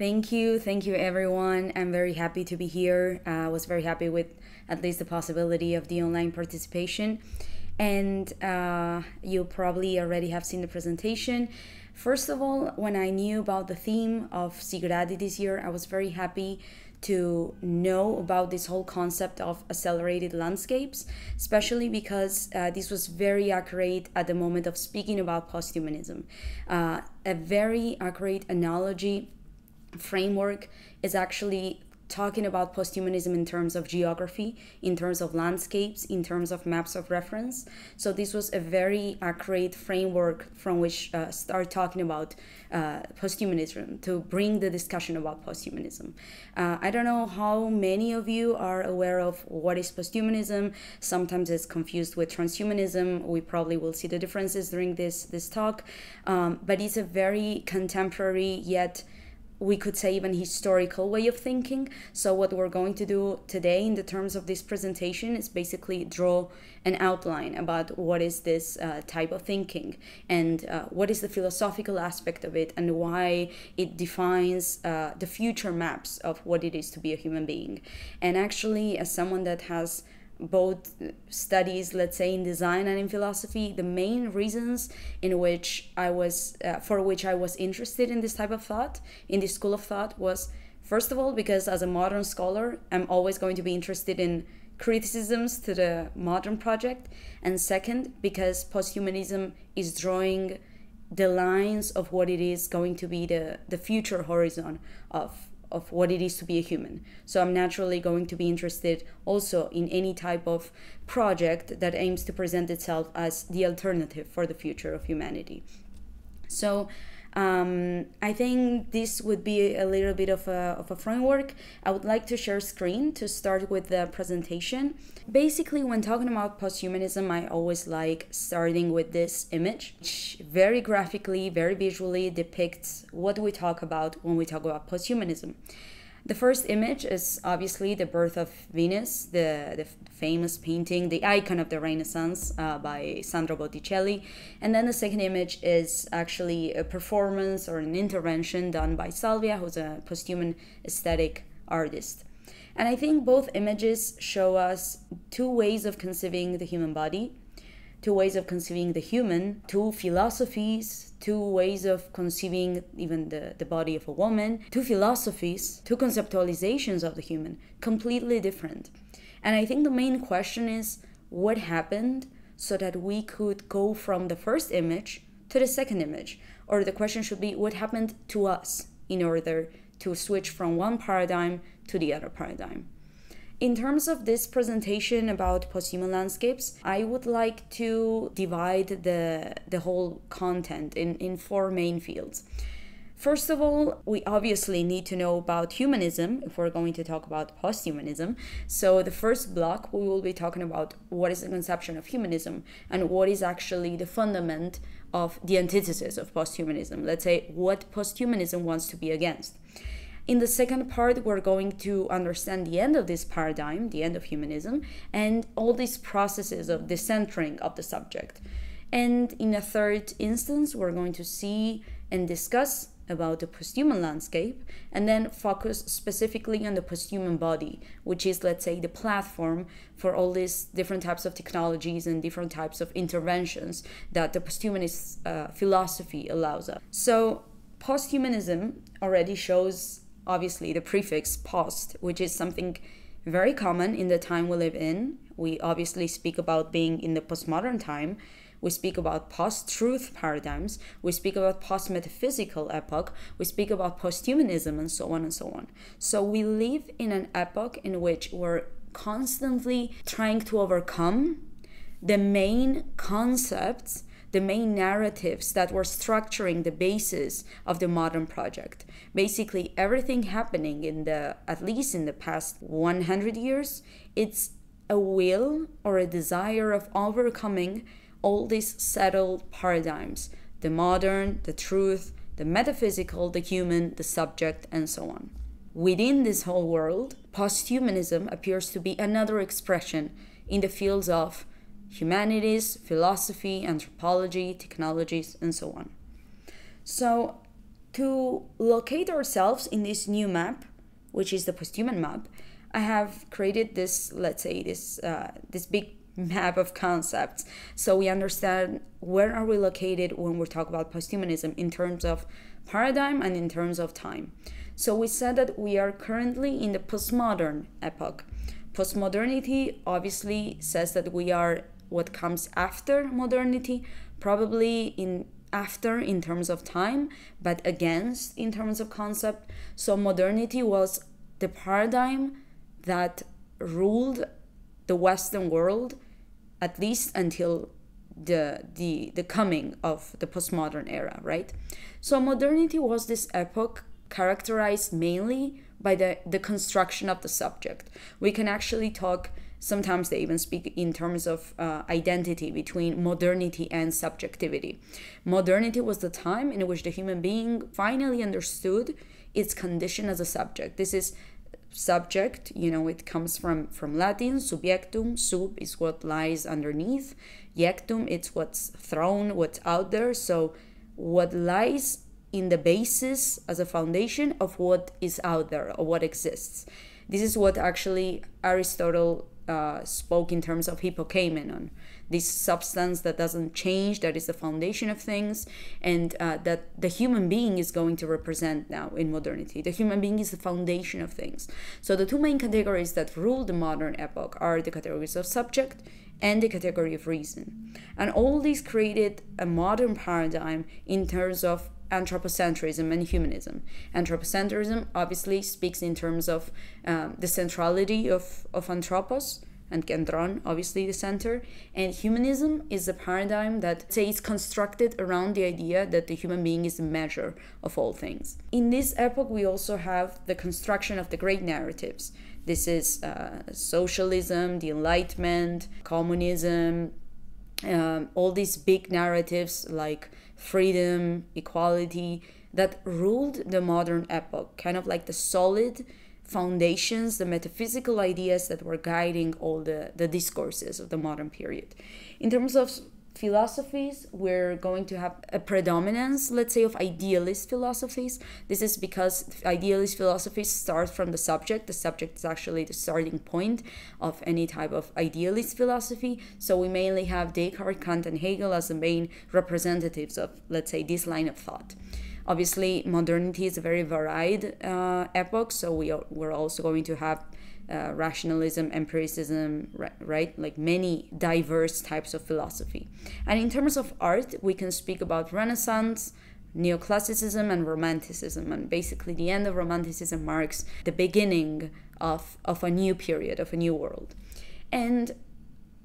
Thank you everyone. I'm very happy to be here. I was very happy with at least the possibility of the online participation. And you probably already have seen the presentation. First of all, when I knew about the theme of SIGRADI this year, I was very happy to know about this whole concept of accelerated landscapes, especially because this was very accurate at the moment of speaking about posthumanism. A very accurate analogy framework is actually talking about posthumanism in terms of geography, in terms of landscapes, in terms of maps of reference. So this was a very accurate framework from which start talking about posthumanism, to bring the discussion about posthumanism. I don't know how many of you are aware of what is posthumanism. Sometimes it's confused with transhumanism. We probably will see the differences during this talk, but it's a very contemporary yet we could say even historical way of thinking. So what we're going to do today in the terms of this presentation is basically draw an outline about what is this type of thinking and what is the philosophical aspect of it and why it defines the future maps of what it is to be a human being. And actually, as someone that has both studies, let's say, in design and in philosophy, the main reasons in which I was for which I was interested in this type of thought, in this school of thought, was first of all because as a modern scholar I'm always going to be interested in criticisms to the modern project, and second because posthumanism is drawing the lines of what it is going to be the future horizon of what it is to be a human. So I'm naturally going to be interested also in any type of project that aims to present itself as the alternative for the future of humanity. So I think this would be a little bit of a framework. I would like to share screen to start with the presentation. Basically, when talking about posthumanism, I always like starting with this image, which very graphically, very visually depicts what we talk about when we talk about posthumanism. The first image is obviously the birth of Venus, the famous painting, the icon of the Renaissance by Sandro Botticelli. And then the second image is actually a performance or an intervention done by Salvia, who's a posthuman aesthetic artist. And I think both images show us two ways of conceiving the human body, two ways of conceiving the human, two philosophies, two ways of conceiving even the body of a woman, two philosophies, two conceptualizations of the human, completely different. And I think the main question is what happened so that we could go from the first image to the second image? Or the question should be what happened to us in order to switch from one paradigm to the other paradigm? In terms of this presentation about posthuman landscapes, I would like to divide the whole content in four main fields. First of all, we obviously need to know about humanism if we're going to talk about posthumanism. So the first block, we will be talking about what is the conception of humanism and what is actually the fundament of the antithesis of posthumanism. Let's say what posthumanism wants to be against. In the second part, we're going to understand the end of this paradigm, the end of humanism, and all these processes of decentering of the subject. And in a third instance, we're going to see and discuss about the posthuman landscape, and then focus specifically on the posthuman body, which is, let's say, the platform for all these different types of technologies and different types of interventions that the posthumanist philosophy allows us. So posthumanism already shows obviously the prefix post, which is something very common in the time we live in. We obviously speak about being in the postmodern time. We speak about post-truth paradigms. We speak about post-metaphysical epoch. We speak about posthumanism and so on and so on. So we live in an epoch in which we're constantly trying to overcome the main concepts, the main narratives that were structuring the basis of the modern project. Basically, everything happening at least in the past 100 years, it's a will or a desire of overcoming all these settled paradigms, the modern, the truth, the metaphysical, the human, the subject, and so on. Within this whole world, posthumanism appears to be another expression in the fields of humanities, philosophy, anthropology, technologies, and so on. So To locate ourselves in this new map, which is the posthuman map, I have created this, let's say, this big map of concepts, so we understand where are we located when we talk about posthumanism in terms of paradigm and in terms of time. So we said that we are currently in the postmodern epoch. Postmodernity obviously says that we are what comes after modernity, probably after in terms of time, but against in terms of concept. So modernity was the paradigm that ruled the Western world, at least until the coming of the postmodern era, right? So modernity was this epoch characterized mainly by the construction of the subject. We can actually talk, sometimes they even speak in terms of identity between modernity and subjectivity. Modernity was the time in which the human being finally understood its condition as a subject. This is subject, it comes from Latin, subjectum. Sub is what lies underneath. Jectum, it's what's thrown, what's out there. So what lies in the basis as a foundation of what is out there or what exists. This is what actually Aristotle spoke in terms of hypokeimenon, this substance that doesn't change, that is the foundation of things, and that the human being is going to represent now in modernity. The human being is the foundation of things. So the two main categories that rule the modern epoch are the categories of subject and the category of reason. And all these created a modern paradigm in terms of anthropocentrism and humanism. Anthropocentrism obviously speaks in terms of the centrality of anthropos, and kentron, obviously the center. And humanism is a paradigm that says constructed around the idea that the human being is the measure of all things. In this epoch, we also have the construction of the great narratives. This is socialism, the Enlightenment, communism, all these big narratives like freedom, equality, that ruled the modern epoch, kind of like the solid foundations, the metaphysical ideas that were guiding all the discourses of the modern period. In terms of philosophies, we're going to have a predominance, let's say, of idealist philosophies. This is because idealist philosophies start from the subject. The subject is actually the starting point of any type of idealist philosophy. So we mainly have Descartes, Kant, and Hegel as the main representatives of, let's say, this line of thought. Obviously, modernity is a very varied epoch, so we're also going to have rationalism, empiricism, right? Like many diverse types of philosophy. And in terms of art, we can speak about Renaissance, Neoclassicism, and Romanticism. And basically, the end of Romanticism marks the beginning of a new period, of a new world. And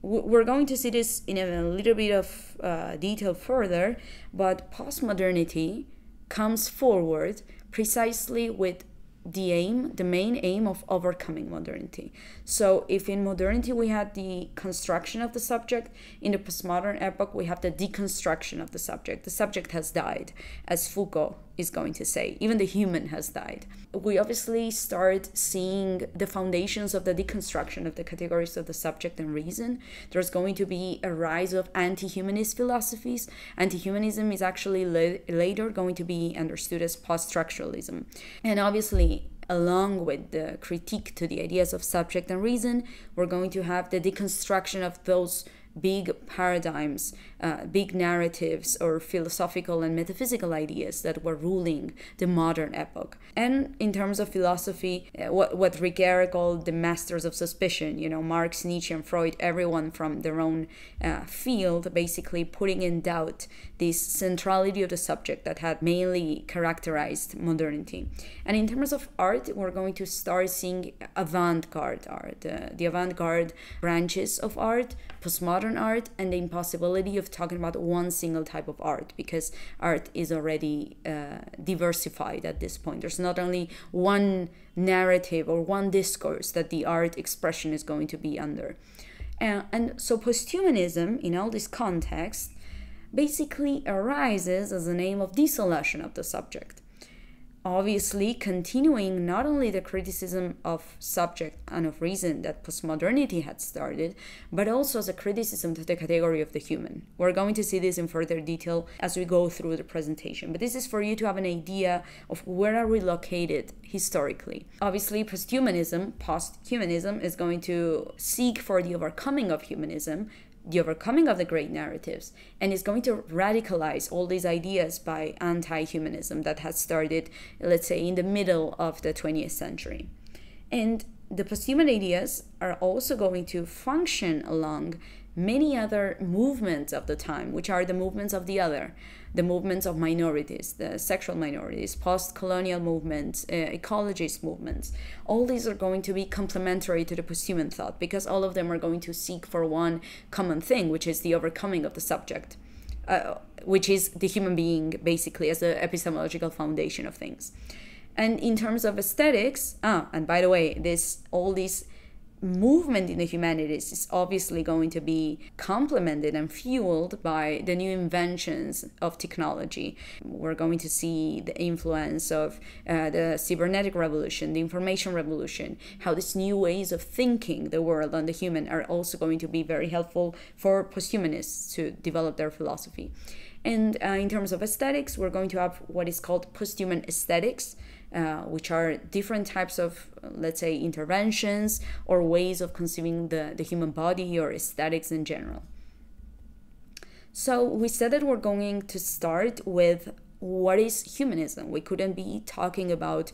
we're going to see this in a little bit of detail further, but postmodernity comes forward precisely with the main aim of overcoming modernity. So if in modernity we had the construction of the subject, in the postmodern epoch we have the deconstruction of the subject. The subject has died, as Foucault is going to say. Even the human has died. We obviously start seeing the foundations of the deconstruction of the categories of the subject and reason. There's going to be a rise of anti-humanist philosophies. Anti-humanism is actually later going to be understood as post-structuralism. And obviously, along with the critique to the ideas of subject and reason, we're going to have the deconstruction of those big paradigms, big narratives, or philosophical and metaphysical ideas that were ruling the modern epoch. And in terms of philosophy, what Ricoeur called the masters of suspicion, Marx, Nietzsche, and Freud, everyone from their own field, basically putting in doubt this centrality of the subject that had mainly characterized modernity. And in terms of art, we're going to start seeing avant-garde art, the avant-garde branches of art, postmodern art, and the impossibility of talking about one single type of art, because art is already diversified at this point. There's not only one narrative or one discourse that the art expression is going to be under. And so posthumanism, in all this context, basically arises as a name of dissolution of the subject. obviously continuing not only the criticism of subject and of reason that postmodernity had started, but also as a criticism to the category of the human. We're going to see this in further detail as we go through the presentation, but this is for you to have an idea of where are we located historically. Obviously, posthumanism is going to seek for the overcoming of humanism, the overcoming of the great narratives, and is going to radicalize all these ideas by anti-humanism that has started, let's say, in the middle of the 20th century. And the posthuman ideas are also going to function along many other movements of the time, which are the movements of the other, the movements of minorities, the sexual minorities, post-colonial movements, ecologist movements. All these are going to be complementary to the posthuman thought because all of them are going to seek for one common thing, which is the overcoming of the subject, which is the human being basically as the epistemological foundation of things. And in terms of aesthetics, and by the way, all these movement in the humanities is obviously going to be complemented and fueled by the new inventions of technology. We're going to see the influence of the cybernetic revolution, the information revolution, how these new ways of thinking the world and the human are also going to be very helpful for posthumanists to develop their philosophy. And in terms of aesthetics, we're going to have what is called posthuman aesthetics, which are different types of, let's say, interventions or ways of conceiving the human body or aesthetics in general. So we said that we're going to start with what is humanism. We couldn't be talking about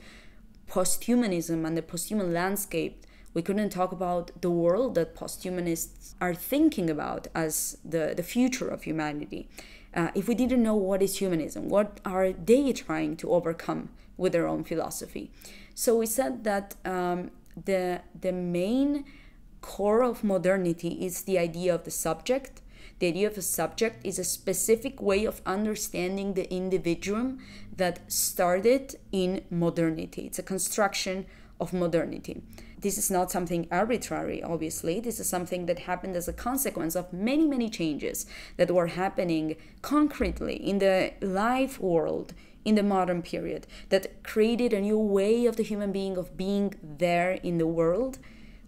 posthumanism and the posthuman landscape. We couldn't talk about the world that posthumanists are thinking about as the future of humanity. If we didn't know what is humanism, what are they trying to overcome with their own philosophy? So we said that the main core of modernity is the idea of the subject. The idea of a subject is a specific way of understanding the individuum that started in modernity. It's a construction of modernity. This is not something arbitrary, obviously. This is something that happened as a consequence of many, many changes that were happening concretely in the life world in the modern period that created a new way of the human being of being there in the world,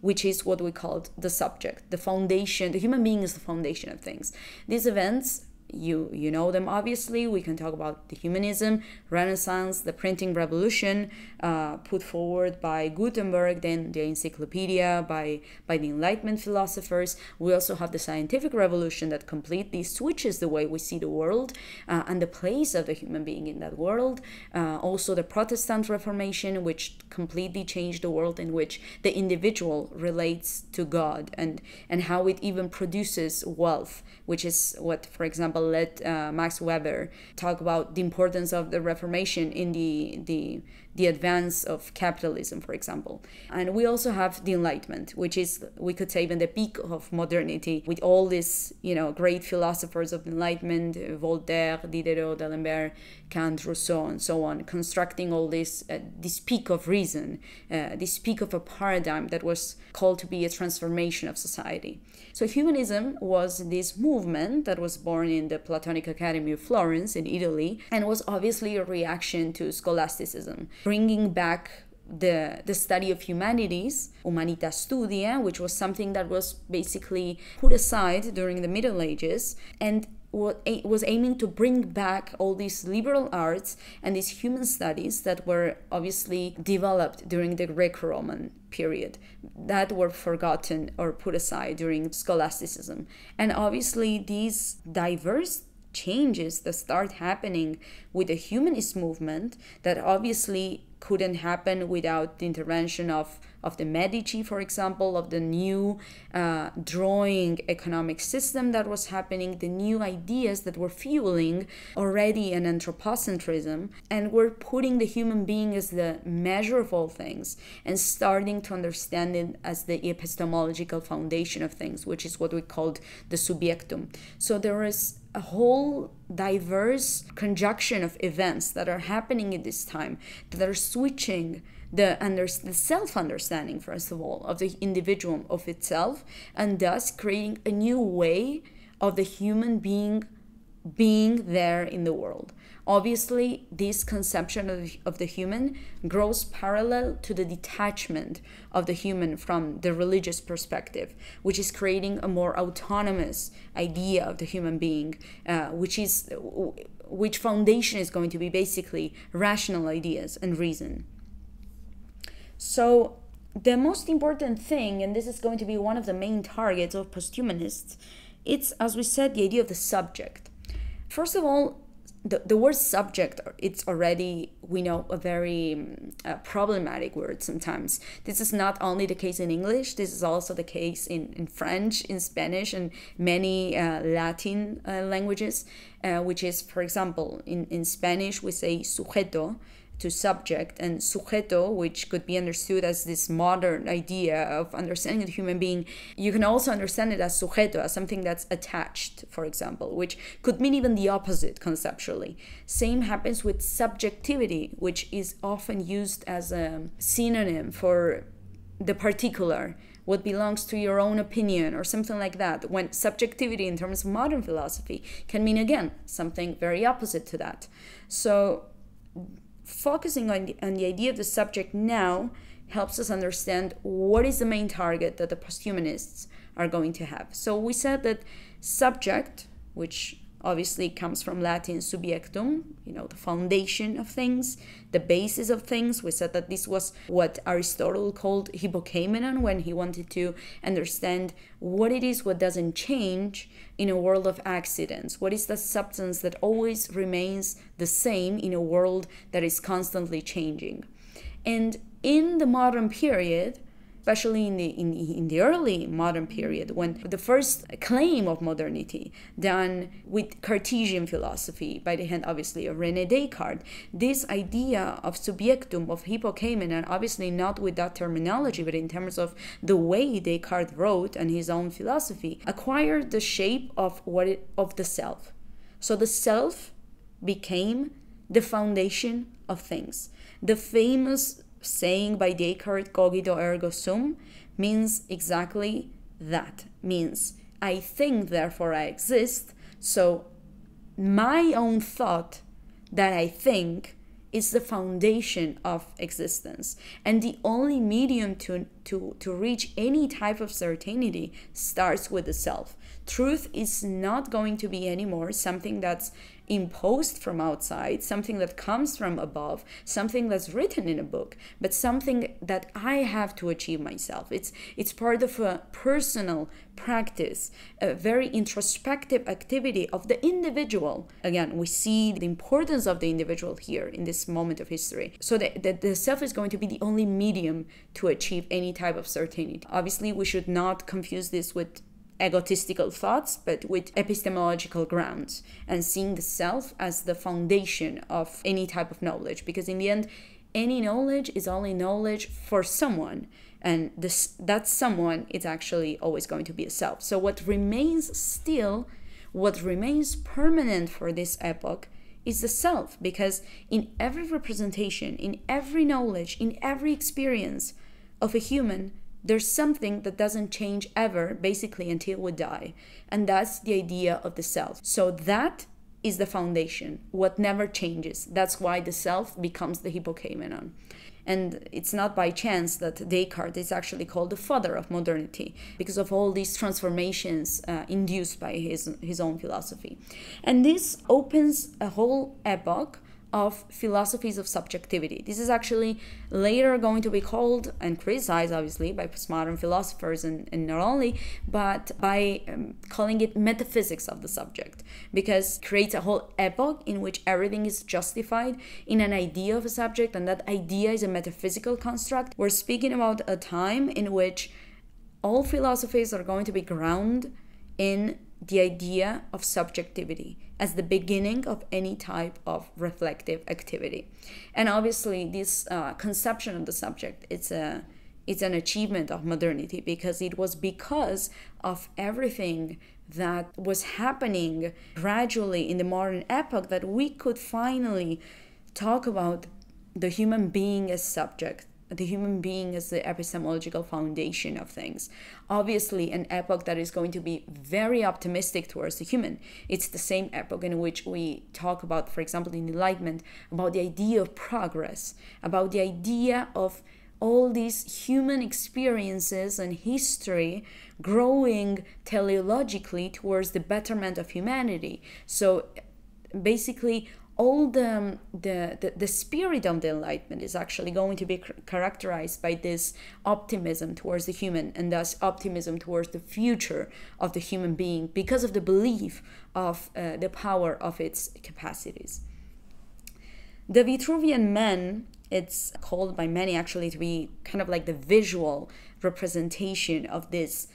which is what we called the subject, the foundation. The human being is the foundation of things. These events, you know them obviously. We can talk about the humanism, Renaissance, the printing revolution put forward by Gutenberg, then the encyclopedia by the Enlightenment philosophers. We also have the scientific revolution that completely switches the way we see the world and the place of the human being in that world. Also the Protestant Reformation, which completely changed the world in which the individual relates to God and how it even produces wealth, which is what, for example, let Max Weber talk about the importance of the Reformation in the advance of capitalism, for example. And we also have the Enlightenment, which is, we could say, even the peak of modernity, with all these, great philosophers of the Enlightenment, Voltaire, Diderot, D'Alembert, Kant, Rousseau, and so on, constructing all this peak of reason, this peak of a paradigm that was called to be a transformation of society. So humanism was this movement that was born in the Platonic Academy of Florence in Italy, and was obviously a reaction to scholasticism, bringing back the study of humanities, Humanitas Studia, which was something that was basically put aside during the Middle Ages, and was aiming to bring back all these liberal arts and these human studies that were obviously developed during the Greco-Roman period, that were forgotten or put aside during scholasticism. And obviously these diverse changes that start happening with the humanist movement, that obviously couldn't happen without the intervention of the Medici, for example, of the new drawing economic system that was happening, the new ideas that were fueling already an anthropocentrism, and were putting the human being as the measure of all things and starting to understand it as the epistemological foundation of things, which is what we called the subjectum. So there is a whole diverse conjunction of events that are happening at this time that are switching the self-understanding, first of all, of the individual of itself, and thus creating a new way of the human being there in the world. Obviously, this conception of the human grows parallel to the detachment of the human from the religious perspective, which is creating a more autonomous idea of the human being, which foundation is going to be basically rational ideas and reason. So the most important thing, and this is going to be one of the main targets of posthumanists, it's, as we said, the idea of the subject. First of all, the word subject, it's already, we know, a very problematic word sometimes. This is not only the case in English, this is also the case in French, in Spanish, and many Latin languages, which is, for example, in Spanish we say sujeto, to subject, and sujeto, which could be understood as this modern idea of understanding the human being. You can also understand it as sujeto, as something that's attached, for example, which could mean even the opposite conceptually. Same happens with subjectivity, which is often used as a synonym for the particular, what belongs to your own opinion or something like that, when subjectivity in terms of modern philosophy can mean, again, something very opposite to that. So focusing on the idea of the subject now helps us understand what is the main target that the posthumanists are going to have. So we said that subject, which obviously comes from Latin subjectum, the foundation of things, the basis of things. We said that this was what Aristotle called hypokeimenon when he wanted to understand what it is what doesn't change in a world of accidents. What is the substance that always remains the same in a world that is constantly changing? And in the modern period, especially in the early modern period, when the first claim of modernity done with Cartesian philosophy by the hand, obviously, of René Descartes, this idea of subjectum, of hypokeimenon, obviously not with that terminology, but in terms of the way Descartes wrote and his own philosophy, acquired the shape of the self. So the self became the foundation of things. The famous saying by Descartes, cogito ergo sum, means exactly that. Means I think, therefore I exist. So my own thought that I think is the foundation of existence. And the only medium to reach any type of certainty starts with the self. Truth is not going to be anymore something that's imposed from outside, something that comes from above, something that's written in a book, but something that I have to achieve myself. It's part of a personal practice, a very introspective activity of the individual. Again, we see the importance of the individual here in this moment of history. So the self is going to be the only medium to achieve any type of certainty. Obviously, we should not confuse this with egotistical thoughts, but with epistemological grounds, and seeing the self as the foundation of any type of knowledge, because in the end, any knowledge is only knowledge for someone, and that someone is actually always going to be a self. So what remains permanent for this epoch is the self, because in every representation, in every knowledge, in every experience of a human, there's something that doesn't change ever, basically until we die. And that's the idea of the self. So that is the foundation, what never changes. That's why the self becomes the hypokeimenon. And it's not by chance that Descartes is actually called the father of modernity, because of all these transformations induced by his own philosophy. And this opens a whole epoch of philosophies of subjectivity. This is actually later going to be called and criticized, obviously, by postmodern philosophers, and not only, but by calling it metaphysics of the subject, because it creates a whole epoch in which everything is justified in an idea of a subject, and that idea is a metaphysical construct. We're speaking about a time in which all philosophies are going to be grounded in the idea of subjectivity as the beginning of any type of reflective activity. And obviously this conception of the subject, it's an achievement of modernity, because it was because of everything that was happening gradually in the modern epoch that we could finally talk about the human being as subject, the human being as the epistemological foundation of things. Obviously, an epoch that is going to be very optimistic towards the human. It's the same epoch in which we talk about, for example, in Enlightenment, about the idea of progress, about the idea of all these human experiences and history growing teleologically towards the betterment of humanity. So basically, all the spirit of the Enlightenment is actually going to be characterized by this optimism towards the human, and thus optimism towards the future of the human being, because of the belief of the power of its capacities. The Vitruvian Man, it's called by many actually to be kind of like the visual representation of this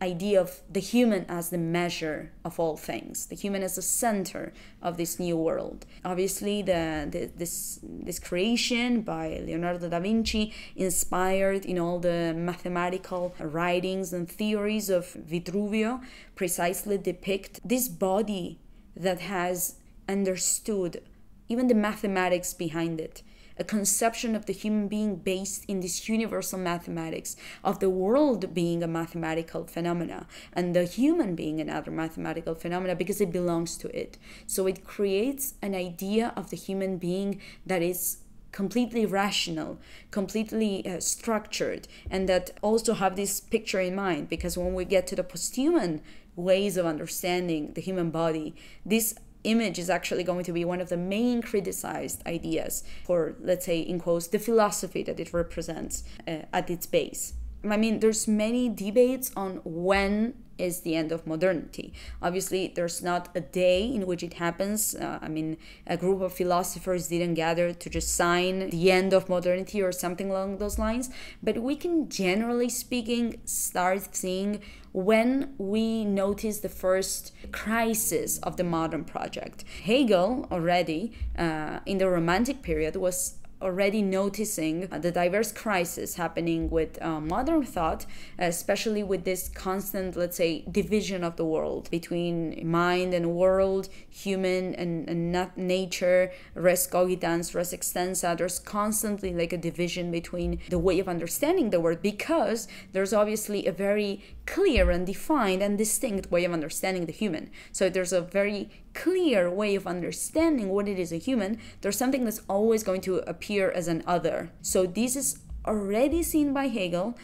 idea of the human as the measure of all things, the human as the center of this new world. Obviously, this creation by Leonardo da Vinci, inspired in all the mathematical writings and theories of Vitruvio, precisely depict this body that has understood even the mathematics behind it. A conception of the human being based in this universal mathematics, of the world being a mathematical phenomena and the human being another mathematical phenomena because it belongs to it. So it creates an idea of the human being that is completely rational, completely structured, and that also have this picture in mind, because when we get to the posthuman ways of understanding the human body, this image is actually going to be one of the main criticized ideas for, let's say, in quotes, the philosophy that it represents at its base. I mean, there's many debates on when is the end of modernity. Obviously, there's not a day in which it happens. A group of philosophers didn't gather to just sign the end of modernity or something along those lines. But we can, generally speaking, start seeing when we notice the first crisis of the modern project. Hegel already, in the Romantic period, was already noticing the diverse crisis happening with modern thought, especially with this constant, let's say, division of the world between mind and world, human and not nature, res cogitans, res extensa. There's constantly like a division between the way of understanding the world, because there's obviously a very clear and defined and distinct way of understanding the human. So there's a very clear way of understanding what it is a human. There's something that's always going to appear as an other. So this is already seen by Hegel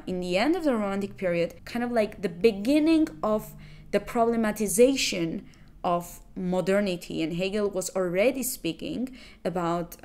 in the end of the Romantic period, kind of like the beginning of the problematization of modernity. And Hegel was already speaking about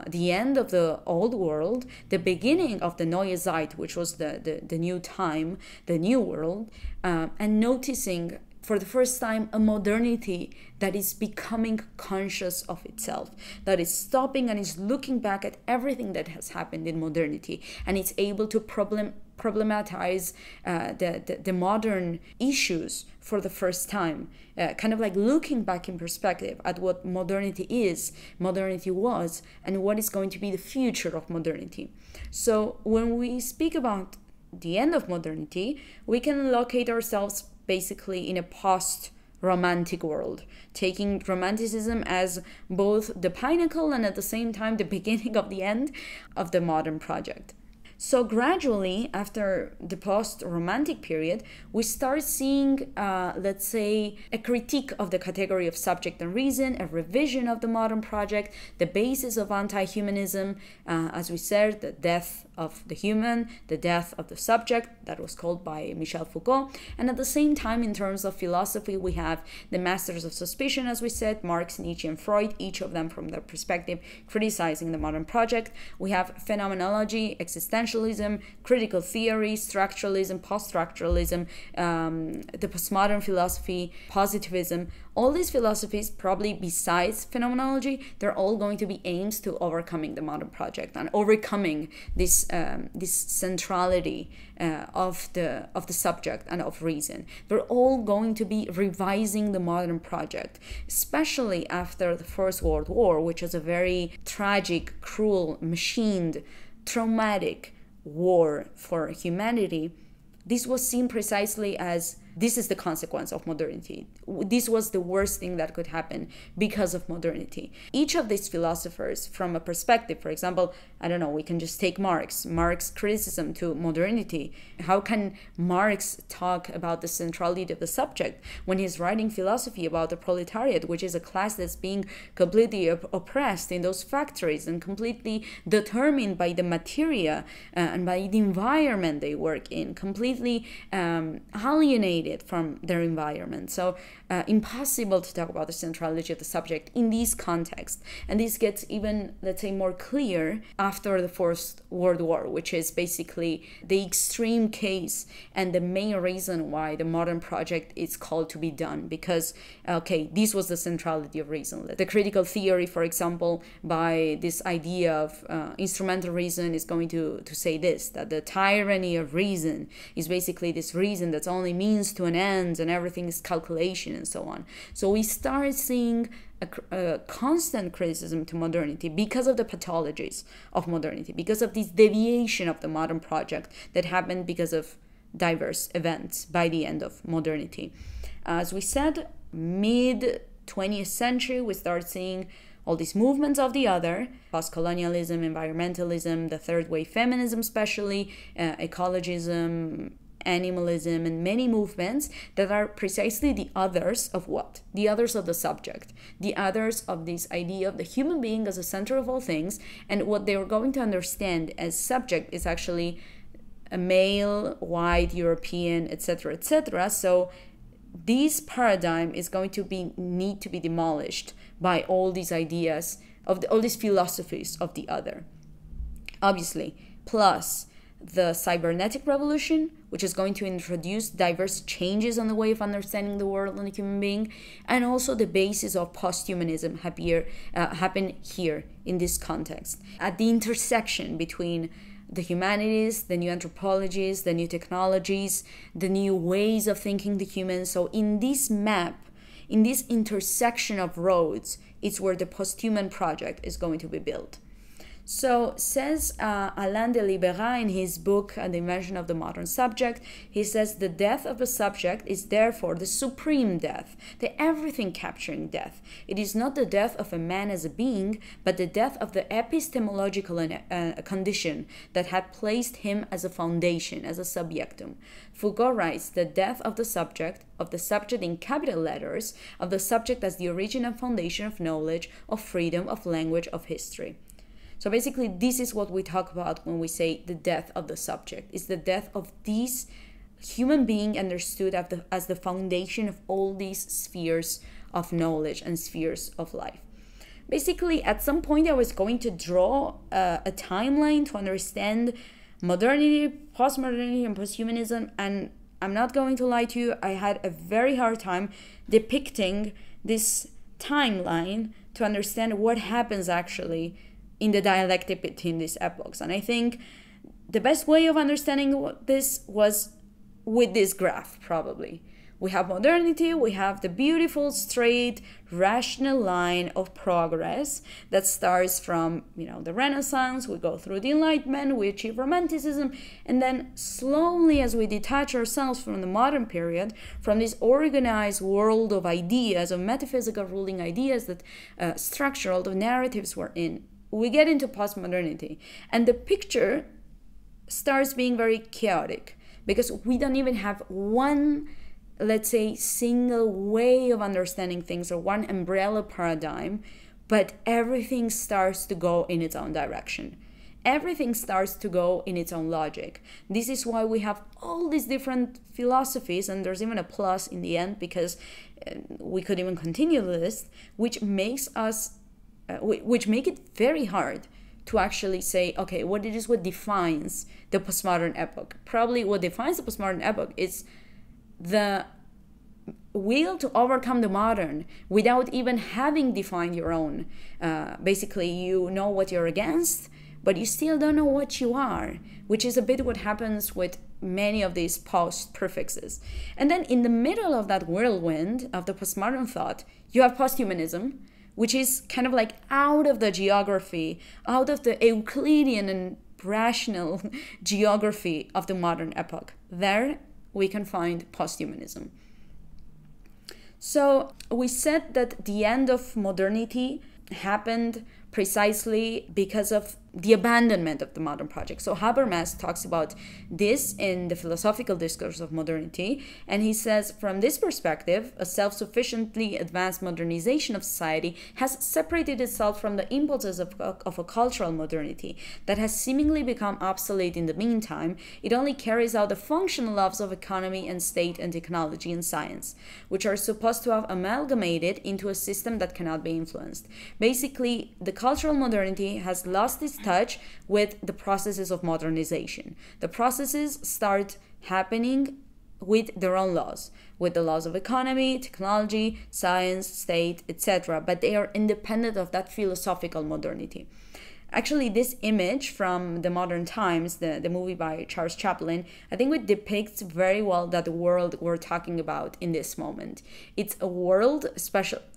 the end of the old world, the beginning of the Neue Zeit, which was the new time, the new world, and noticing for the first time a modernity that is becoming conscious of itself, that is stopping and is looking back at everything that has happened in modernity, and it's able to problematize the modern issues for the first time, kind of like looking back in perspective at what modernity is, modernity was, and what is going to be the future of modernity. So when we speak about the end of modernity, we can locate ourselves basically in a post-romantic world, taking romanticism as both the pinnacle and at the same time the beginning of the end of the modern project. So gradually, after the post-romantic period, we start seeing, let's say, a critique of the category of subject and reason, a revision of the modern project, the basis of anti-humanism, as we said, the death of the human, the death of the subject, that was called by Michel Foucault. And at the same time, in terms of philosophy, we have the masters of suspicion, as we said, Marx, Nietzsche, and Freud, each of them from their perspective criticizing the modern project. We have phenomenology, existentialism, critical theory, structuralism, post-structuralism, the postmodern philosophy, positivism. All these philosophies, probably besides phenomenology, they're all going to be aims to overcoming the modern project and overcoming this centrality of the subject and of reason. They're all going to be revising the modern project, especially after the First World War, which was a very tragic, cruel, machined, traumatic war for humanity. This was seen precisely as this is the consequence of modernity. This was the worst thing that could happen because of modernity. Each of these philosophers, from a perspective, for example, I don't know, we can just take Marx's criticism to modernity. How can Marx talk about the centrality of the subject when he's writing philosophy about the proletariat, which is a class that's being completely oppressed in those factories and completely determined by the materia and by the environment they work in, completely alienated from their environment. So impossible to talk about the centrality of the subject in this context. And this gets even, let's say, more clear after the First World War, which is basically the extreme case and the main reason why the modern project is called to be done. Because, okay, this was the centrality of reason. The critical theory, for example, by this idea of instrumental reason is going to say this, that the tyranny of reason is basically this reason that's only means to an end and everything is calculation and so on. So we start seeing a constant criticism to modernity because of the pathologies of modernity, because of this deviation of the modern project that happened because of diverse events by the end of modernity. As we said, mid 20th century, we start seeing all these movements of the other, post-colonialism, environmentalism, the third wave feminism especially, ecologism, animalism, and many movements that are precisely the others of what? The others of the subject, the others of this idea of the human being as a center of all things, and what they are going to understand as subject is actually a male, white, European, etc., etc. So this paradigm is going to need to be demolished by all these ideas of all these philosophies of the other, obviously, plus the cybernetic revolution, which is going to introduce diverse changes on the way of understanding the world and the human being, and also the basis of posthumanism happen here in this context, at the intersection between the humanities, the new anthropologies, the new technologies, the new ways of thinking the human. So in this map, in this intersection of roads, it's where the posthuman project is going to be built. So says Alain de Libera in his book, The Invention of the Modern Subject, he says the death of the subject is therefore the supreme death, the everything-capturing death. It is not the death of a man as a being, but the death of the epistemological condition that had placed him as a foundation, as a subjectum. Foucault writes the death of the subject in capital letters, of the subject as the origin and foundation of knowledge, of freedom, of language, of history. So basically, this is what we talk about when we say the death of the subject. It's the death of this human being understood as the foundation of all these spheres of knowledge and spheres of life. Basically, at some point, I was going to draw a timeline to understand modernity, postmodernity, and posthumanism. And I'm not going to lie to you, I had a very hard time depicting this timeline to understand what happens actually in the dialectic between these epochs. And I think the best way of understanding this was with this graph, probably. We have modernity, we have the beautiful, straight, rational line of progress that starts from, the Renaissance, we go through the Enlightenment, we achieve Romanticism, and then slowly as we detach ourselves from the modern period, from this organized world of ideas, of metaphysical ruling ideas that structure all the narratives we're in, we get into postmodernity, and the picture starts being very chaotic because we don't even have one, let's say, single way of understanding things or one umbrella paradigm, but everything starts to go in its own direction. Everything starts to go in its own logic. This is why we have all these different philosophies, and there's even a plus in the end because we could even continue the list, which make it very hard to actually say, okay, what defines the postmodern epoch? Probably what defines the postmodern epoch is the will to overcome the modern without even having defined your own. Basically, you know what you're against, but you still don't know what you are, which is a bit what happens with many of these post-prefixes. And then in the middle of that whirlwind of the postmodern thought, you have posthumanism, which is kind of like out of the geography, out of the Euclidean and rational geography of the modern epoch. There, we can find posthumanism. So we said that the end of modernity happened precisely because of the abandonment of the modern project. So Habermas talks about this in the philosophical discourse of modernity, and he says, from this perspective, a self-sufficiently advanced modernization of society has separated itself from the impulses of a cultural modernity that has seemingly become obsolete in the meantime. It only carries out the functional laws of economy and state and technology and science, which are supposed to have amalgamated into a system that cannot be influenced. Basically, the cultural modernity has lost its touch with the processes of modernization. The processes start happening with their own laws, with the laws of economy, technology, science, state, etc., but they are independent of that philosophical modernity. Actually, this image from the Modern Times, the movie by Charles Chaplin, I think it depicts very well that the world we're talking about in this moment. It's a world,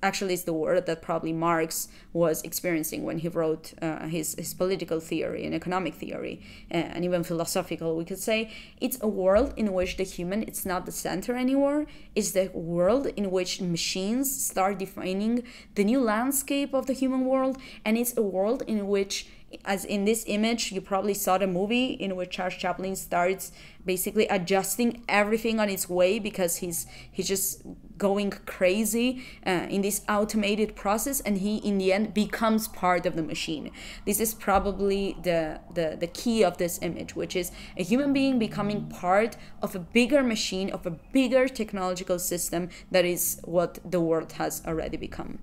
actually it's the world that probably Marx was experiencing when he wrote his political theory and economic theory, and even philosophical, we could say. It's a world in which the human, it's not the center anymore. It's the world in which machines start defining the new landscape of the human world, and it's a world in which, as in this image, you probably saw the movie in which Charles Chaplin starts basically adjusting everything on its way because he's just going crazy in this automated process, and he in the end becomes part of the machine. This is probably the key of this image, which is a human being becoming part of a bigger machine, of a bigger technological system that is what the world has already become.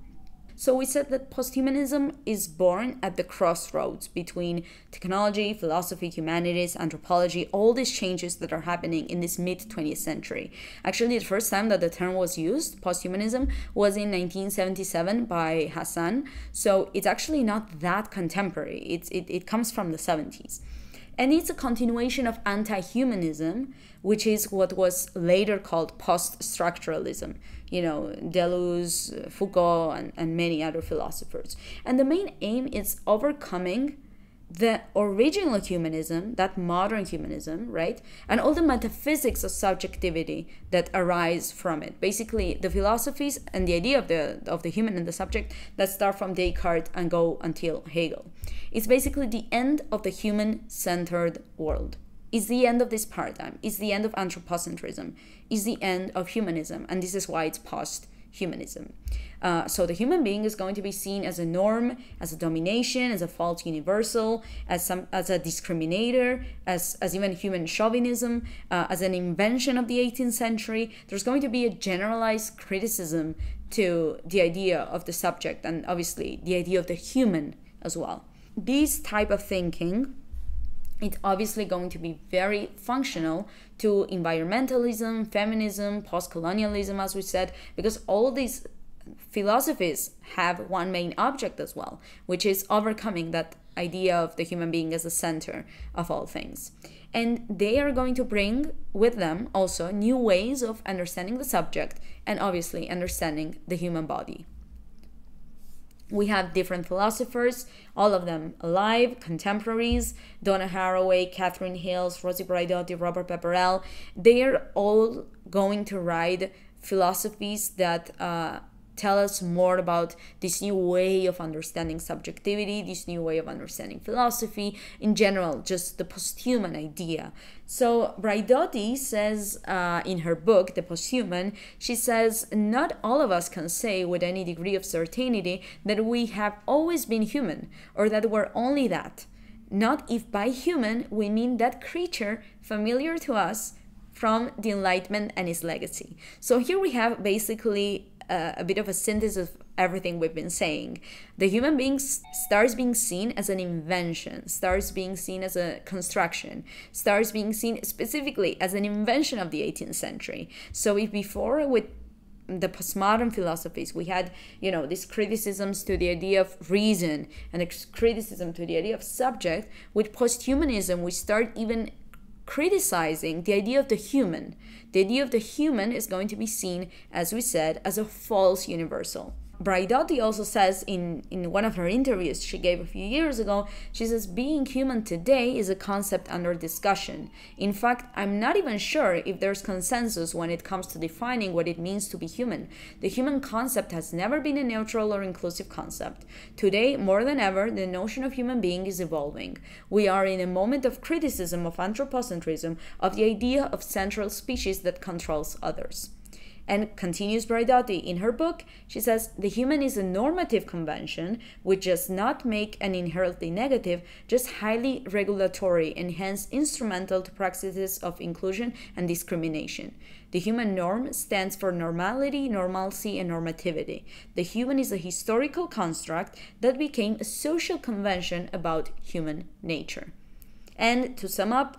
So we said that posthumanism is born at the crossroads between technology, philosophy, humanities, anthropology, all these changes that are happening in this mid-20th century. Actually, the first time that the term was used, posthumanism, was in 1977 by Hassan. So it's actually not that contemporary. It comes from the 70s. And it's a continuation of anti-humanism, which is what was later called post-structuralism. You know, Deleuze, Foucault, and many other philosophers. And the main aim is overcoming the original humanism, that modern humanism, right? And all the metaphysics of subjectivity that arise from it. Basically, the philosophies and the idea of the human and the subject that start from Descartes and go until Hegel. It's basically the end of the human-centered world. It's the end of this paradigm. It's the end of anthropocentrism. It's the end of humanism. And this is why it's post-humanism. So the human being is going to be seen as a norm, as a domination, as a false universal, as a discriminator, as even human chauvinism, as an invention of the 18th century. There's going to be a generalized criticism to the idea of the subject and obviously the idea of the human as well. This type of thinking, it's obviously going to be very functional to environmentalism, feminism, post-colonialism, as we said, because all these philosophies have one main object as well, which is overcoming that idea of the human being as the center of all things. And they are going to bring with them also new ways of understanding the subject and obviously understanding the human body. We have different philosophers, all of them alive, contemporaries: Donna Haraway, Catherine Hills, Rosi Braidotti, Robert Pepperell. They are all going to write philosophies that tell us more about this new way of understanding subjectivity, this new way of understanding philosophy, in general, just the posthuman idea. So Braidotti says in her book, The Posthuman, she says, not all of us can say with any degree of certainty that we have always been human, or that we're only that. Not if by human we mean that creature familiar to us from the Enlightenment and its legacy. So here we have basically a bit of a synthesis of everything we've been saying. The human being starts being seen as an invention, starts being seen as a construction, starts being seen specifically as an invention of the 18th century. So if before with the postmodern philosophies we had, you know, these criticisms to the idea of reason and criticism to the idea of subject, with posthumanism we start even criticizing the idea of the human. The idea of the human is going to be seen, as we said, as a false universal. Braidotti also says in one of her interviews she gave a few years ago, she says, being human today is a concept under discussion. In fact, I'm not even sure if there's consensus when it comes to defining what it means to be human. The human concept has never been a neutral or inclusive concept. Today, more than ever, the notion of human being is evolving. We are in a moment of criticism of anthropocentrism, of the idea of central species that controls others. And continues Braidotti in her book, she says, the human is a normative convention which does not make an inherently negative, just highly regulatory and hence instrumental to practices of inclusion and discrimination. The human norm stands for normality, normalcy, and normativity. The human is a historical construct that became a social convention about human nature. And to sum up,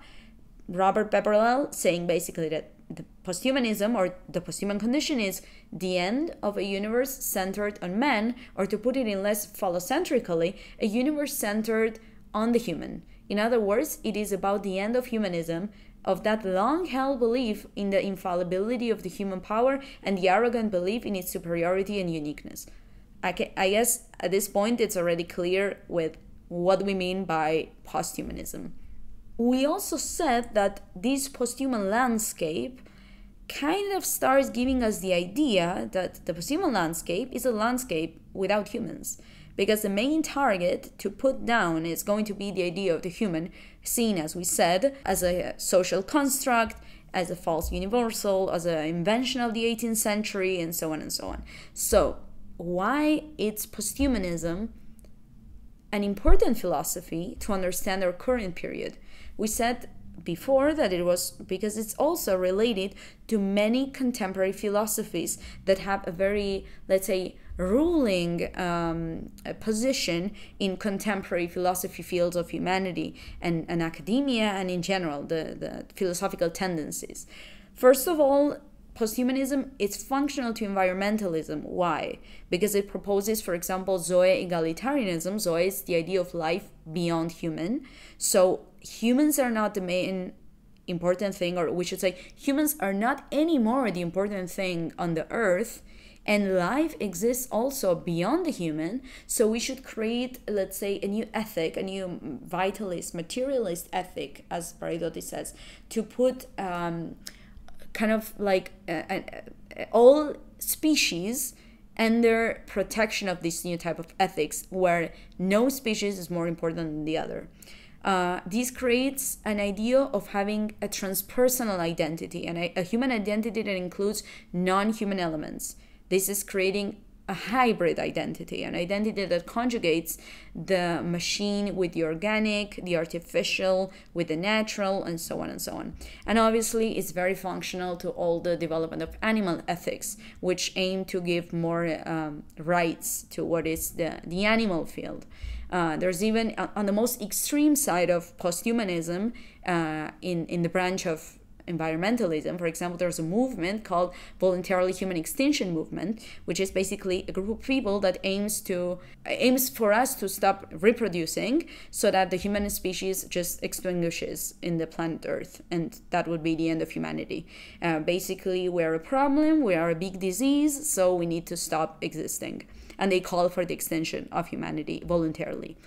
Robert Pepperell saying basically that the posthumanism or the posthuman condition is the end of a universe centered on man, or to put it in less phallocentrically, a universe centered on the human. In other words, it is about the end of humanism, of that long-held belief in the infallibility of the human power and the arrogant belief in its superiority and uniqueness. I guess at this point it's already clear with what we mean by posthumanism. We also said that this posthuman landscape kind of starts giving us the idea that the posthuman landscape is a landscape without humans, because the main target to put down is going to be the idea of the human, seen, as we said, as a social construct, as a false universal, as an invention of the 18th century, and so on and so on. So, why is posthumanism an important philosophy to understand our current period? We said before that it was because it's also related to many contemporary philosophies that have a very, let's say, ruling position in contemporary philosophy fields of humanity and academia and in general the philosophical tendencies. First of all, posthumanism is functional to environmentalism. Why? Because it proposes, for example, Zoe egalitarianism. Zoe is the idea of life beyond human. So humans are not the main important thing, or we should say humans are not anymore the important thing on the earth, and life exists also beyond the human. So we should create, let's say, a new ethic, a new vitalist, materialist ethic, as Braidotti says, to put kind of like all species under protection of this new type of ethics, where no species is more important than the other. This creates an idea of having a transpersonal identity and a human identity that includes non-human elements. This is creating a hybrid identity, an identity that conjugates the machine with the organic, the artificial with the natural, and so on and so on. And obviously, it's very functional to all the development of animal ethics, which aim to give more rights to what is the animal field. There's even, on the most extreme side of posthumanism, in the branch of environmentalism, for example, there's a movement called Voluntarily Human Extinction Movement, which is basically a group of people that aims for us to stop reproducing so that the human species just extinguishes in the planet Earth, and that would be the end of humanity. Basically, we're a problem, we are a big disease, so we need to stop existing. And they call for the extinction of humanity voluntarily.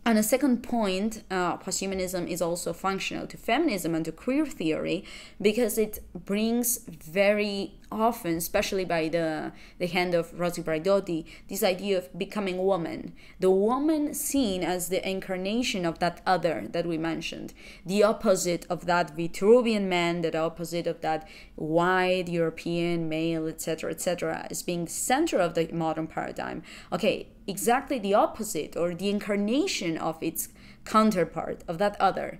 And a second point, posthumanism is also functional to feminism and to queer theory, because it brings very often, especially by the hand of Rosi Braidotti, this idea of becoming woman. The woman seen as the incarnation of that other that we mentioned, the opposite of that Vitruvian man, the opposite of that white European male, etc., as being the center of the modern paradigm. Okay, exactly the opposite, or the incarnation of its counterpart, of that other,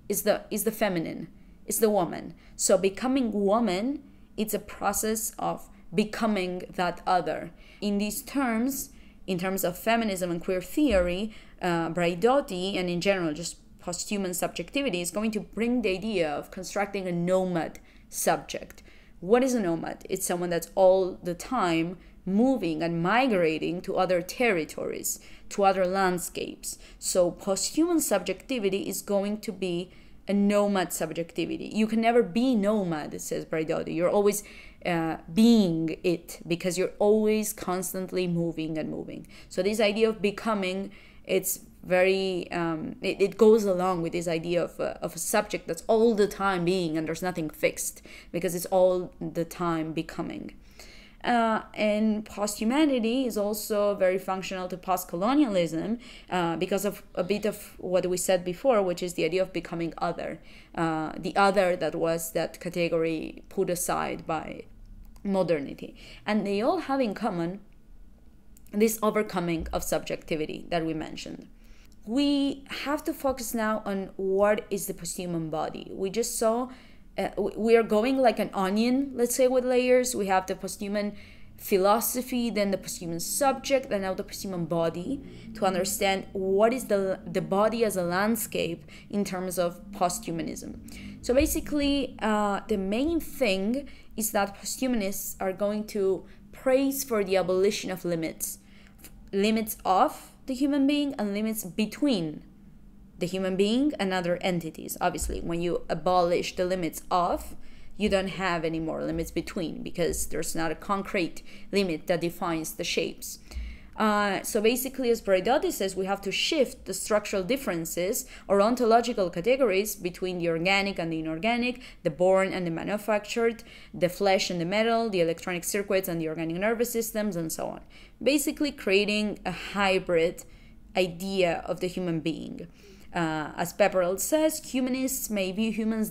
is the feminine, is the woman. So becoming woman, it's a process of becoming that other. In these terms, in terms of feminism and queer theory, Braidotti, and in general just posthuman subjectivity, is going to bring the idea of constructing a nomad subject. What is a nomad? It's someone that's all the time moving and migrating to other territories, to other landscapes. So posthuman subjectivity is going to be a nomad subjectivity. You can never be nomad, says Braidotti. You're always being it, because you're always constantly moving and moving. So this idea of becoming, it's very it goes along with this idea of a subject that's all the time being, and there's nothing fixed because it's all the time becoming. And post-humanity is also very functional to post-colonialism because of a bit of what we said before, which is the idea of becoming other, the other that was that category put aside by modernity. And they all have in common this overcoming of subjectivity that we mentioned. We have to focus now on what is the posthuman body. We just saw we are going like an onion, let's say, with layers. We have the posthuman philosophy, then the posthuman subject, and now the posthuman body, to understand what is the body as a landscape in terms of posthumanism. So basically, the main thing is that posthumanists are going to praise for the abolition of limits of the human being and limits between the human being and other entities. Obviously, when you abolish the limits of, you don't have any more limits between, because there's not a concrete limit that defines the shapes. So basically, as Braidotti says, we have to shift the structural differences or ontological categories between the organic and the inorganic, the born and the manufactured, the flesh and the metal, the electronic circuits and the organic nervous systems, and so on. Basically creating a hybrid idea of the human being. As Pepperell says, humanists may view humans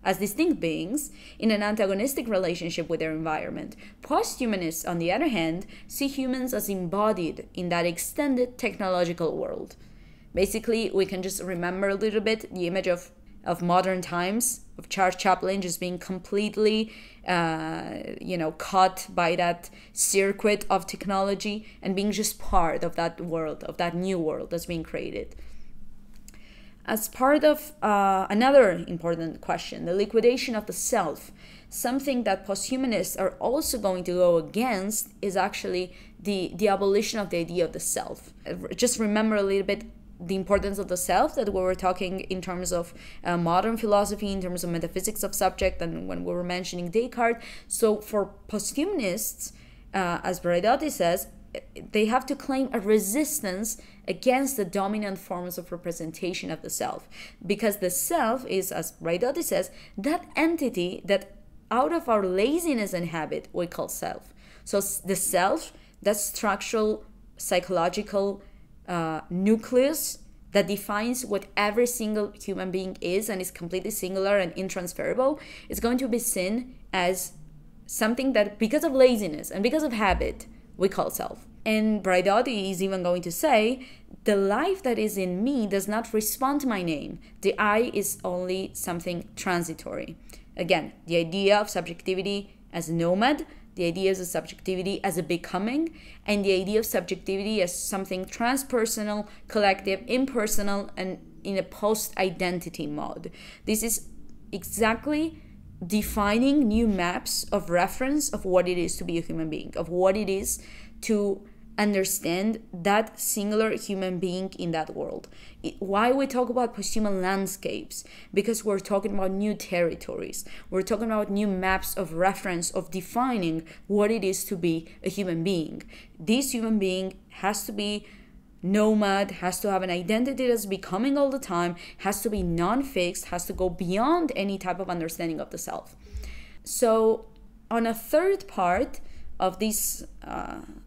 as distinct beings in an antagonistic relationship with their environment. Posthumanists, on the other hand, see humans as embodied in that extended technological world. Basically, we can just remember a little bit the image of modern times, of Charles Chaplin just being completely, caught by that circuit of technology and being just part of that world, of that new world that's being created. As part of another important question, the liquidation of the self, something that posthumanists are also going to go against is actually the abolition of the idea of the self. Just remember a little bit the importance of the self that we were talking in terms of modern philosophy, in terms of metaphysics of subject, and when we were mentioning Descartes. So for posthumanists, as Braidotti says, they have to claim a resistance against the dominant forms of representation of the self, because the self is, as Braidotti says, that entity that out of our laziness and habit we call self. So the self, that structural psychological nucleus that defines what every single human being is and is completely singular and intransferable, is going to be seen as something that, because of laziness and because of habit, we call self. And Braidotti is even going to say, the life that is in me does not respond to my name. The I is only something transitory. Again, the idea of subjectivity as a nomad, the idea of subjectivity as a becoming, and the idea of subjectivity as something transpersonal, collective, impersonal, and in a post-identity mode. This is exactly defining new maps of reference of what it is to be a human being, of what it is to understand that singular human being in that world. Why we talk about posthuman landscapes? Because we're talking about new territories. We're talking about new maps of reference, of defining what it is to be a human being. This human being has to be nomad, has to have an identity that's becoming all the time, has to be non-fixed, has to go beyond any type of understanding of the self. So on a third part of this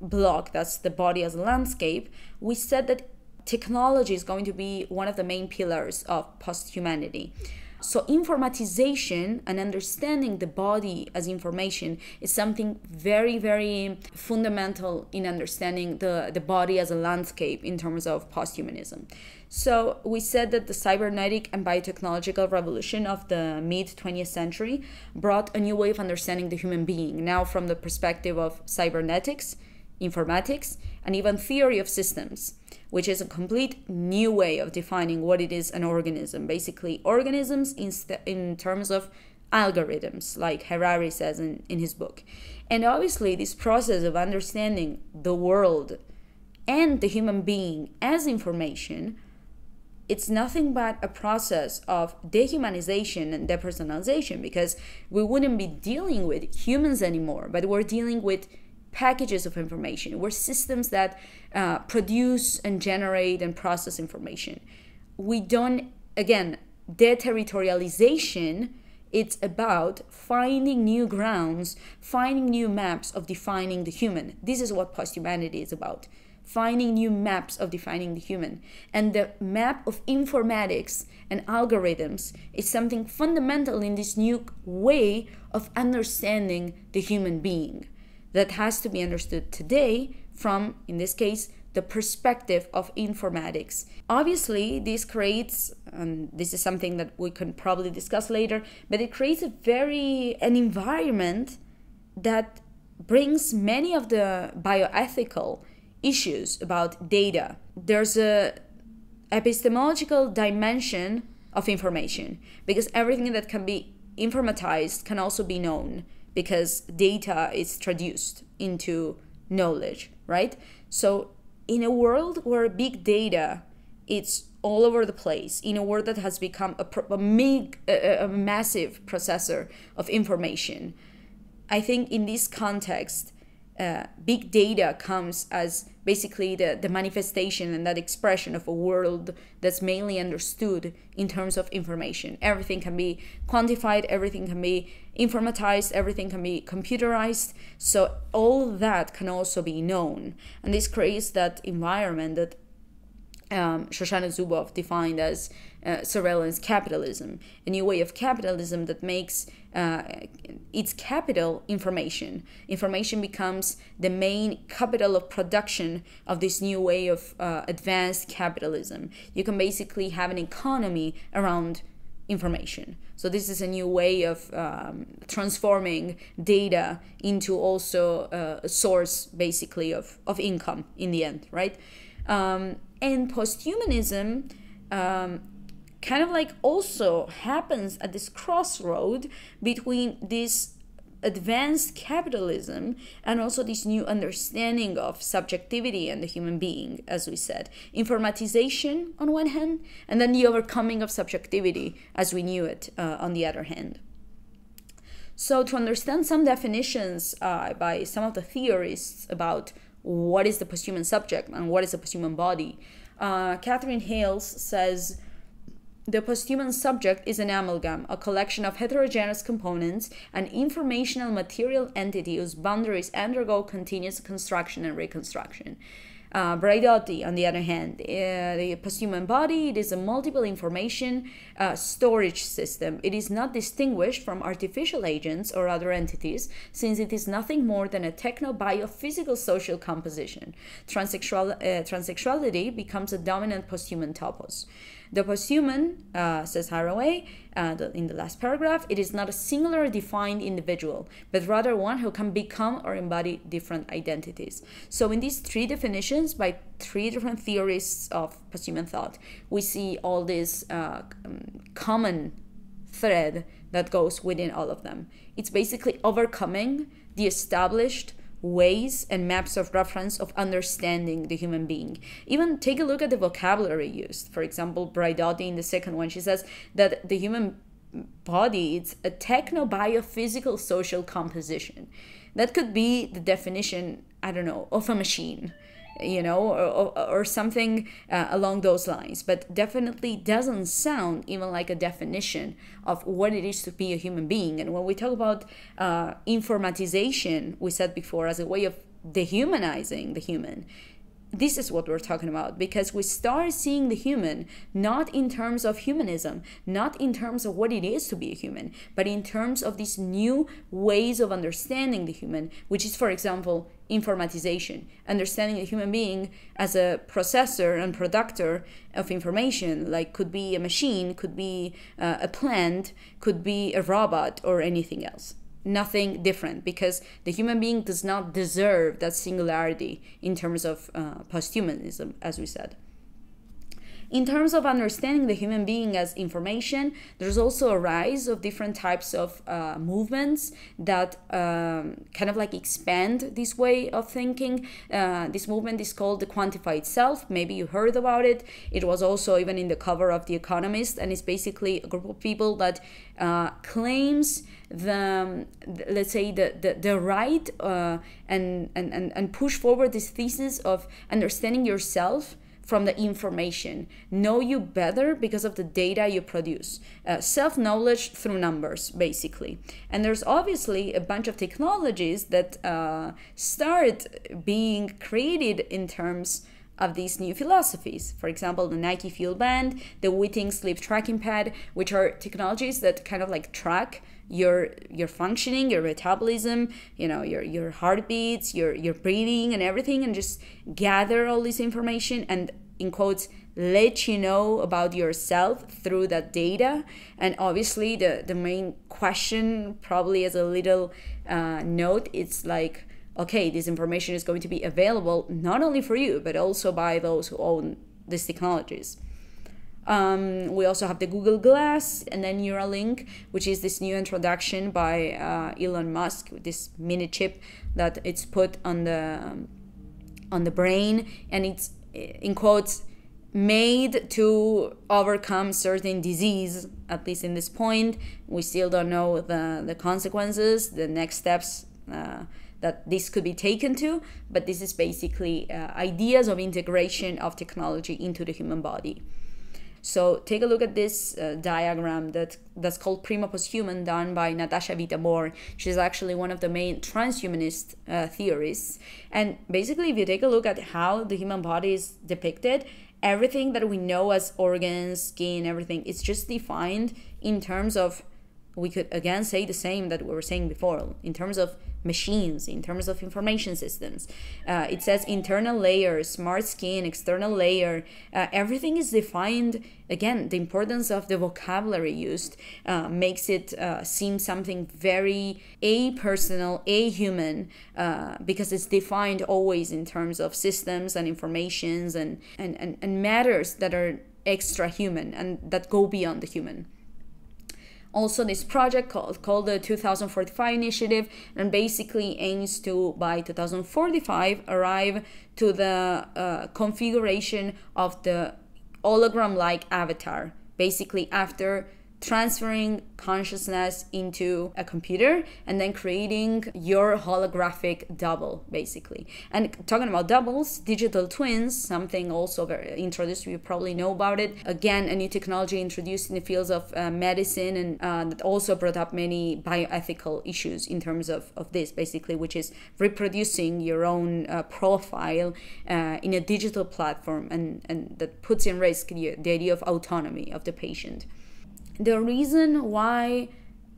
block, that's the body as a landscape, we said that technology is going to be one of the main pillars of post-humanity. So informatization and understanding the body as information is something very, very fundamental in understanding the body as a landscape in terms of posthumanism. So we said that the cybernetic and biotechnological revolution of the mid-20th century brought a new way of understanding the human being, now from the perspective of cybernetics, informatics, and even theory of systems, which is a complete new way of defining what it is an organism. Basically, organisms in terms of algorithms, like Harari says in his book. And obviously, this process of understanding the world and the human being as information it's nothing but a process of dehumanization and depersonalization, because we wouldn't be dealing with humans anymore, but we're dealing with packages of information. We're systems that produce and generate and process information. We don't, again, deterritorialization, it's about finding new grounds, finding new maps of defining the human. This is what posthumanity is about. Finding new maps of defining the human. And the map of informatics and algorithms is something fundamental in this new way of understanding the human being that has to be understood today from, in this case, the perspective of informatics. Obviously, this creates, and this is something that we can probably discuss later, but it creates an environment that brings many of the bioethical issues about data. There's a epistemological dimension of information, because everything that can be informatized can also be known, because data is traduced into knowledge, right? So in a world where big data, it's all over the place, in a world that has become a massive processor of information, I think in this context, big data comes as basically the manifestation and that expression of a world that's mainly understood in terms of information. Everything can be quantified, everything can be informatized, everything can be computerized. So all that can also be known. And this creates that environment that Shoshana Zuboff defined as surveillance capitalism, a new way of capitalism that makes its capital information. Information becomes the main capital of production of this new way of advanced capitalism. You can basically have an economy around information. So this is a new way of transforming data into also a source, basically, of income in the end, right? And posthumanism kind of like also happens at this crossroad between this advanced capitalism and also this new understanding of subjectivity and the human being, as we said. Informatization on one hand, and then the overcoming of subjectivity as we knew it on the other hand. So to understand some definitions by some of the theorists about what is the posthuman subject and what is the posthuman body, Catherine Hales says, the posthuman subject is an amalgam, a collection of heterogeneous components, an informational material entity whose boundaries undergo continuous construction and reconstruction. Braidotti, on the other hand, the posthuman body, it is a multiple information storage system. It is not distinguished from artificial agents or other entities, since it is nothing more than a techno-biophysical social composition. Transsexuality becomes a dominant posthuman topos. The posthuman, says Haraway in the last paragraph, it is not a singular defined individual, but rather one who can become or embody different identities. So in these three definitions by three different theorists of posthuman thought, we see all this common thread that goes within all of them. It's basically overcoming the established ways and maps of reference of understanding the human being. Even take a look at the vocabulary used. For example, Braidotti in the second one, she says that the human body, it's a techno-biophysical social composition. That could be the definition, I don't know, of a machine, you know, or something along those lines, but definitely doesn't sound even like a definition of what it is to be a human being. And when we talk about informatization, we said before, as a way of dehumanizing the human, this is what we're talking about, because we start seeing the human not in terms of humanism, not in terms of what it is to be a human, but in terms of these new ways of understanding the human, which is, for example, informatization, understanding the human being as a processor and producer of information, like could be a machine, could be a plant, could be a robot, or anything else. Nothing different, because the human being does not deserve that singularity in terms of posthumanism, as we said. In terms of understanding the human being as information, there's also a rise of different types of movements that kind of like expand this way of thinking. This movement is called the quantified self. Maybe you heard about it. It was also even in the cover of The Economist, and it's basically a group of people that claims let's say the right and push forward this thesis of understanding yourself from the information, know you better because of the data you produce, self-knowledge through numbers, basically. And there's obviously a bunch of technologies that start being created in terms of these new philosophies. For example, the Nike Fuel Band, the Withings sleep tracking pad, which are technologies that kind of like track your functioning, your metabolism, your heartbeats, your breathing and everything, and just gather all this information and, in quotes, let you know about yourself through that data. And obviously the main question, probably as a little note, it's like, okay, this information is going to be available not only for you, but also by those who own these technologies. We also have the Google Glass, and then Neuralink, which is this new introduction by Elon Musk, this mini chip that it's put on the brain, and it's, in quotes, made to overcome certain disease. At least in this point, we still don't know the consequences, the next steps that this could be taken to, but this is basically ideas of integration of technology into the human body. So take a look at this diagram that's called Prima Posthuman, done by Natasha Vita-More. She's actually one of the main transhumanist theorists. And basically, if you take a look at how the human body is depicted, everything that we know as organs, skin, everything, it's just defined in terms of, we could again say the same that we were saying before, in terms of machines, in terms of information systems. It says internal layer, smart skin, external layer. Everything is defined. Again, the importance of the vocabulary used makes it seem something very personal, human, because it's defined always in terms of systems and informations and matters that are extra human and that go beyond the human. Also, this project called the 2045 Initiative, and basically aims to, by 2045, arrive to the configuration of the hologram-like avatar, basically after transferring consciousness into a computer and then creating your holographic double, basically. And talking about doubles, digital twins, something also very introduced, you probably know about it. Again, a new technology introduced in the fields of medicine, and that also brought up many bioethical issues in terms of this, basically, which is reproducing your own profile in a digital platform, and that puts in risk the idea of autonomy of the patient. The reason why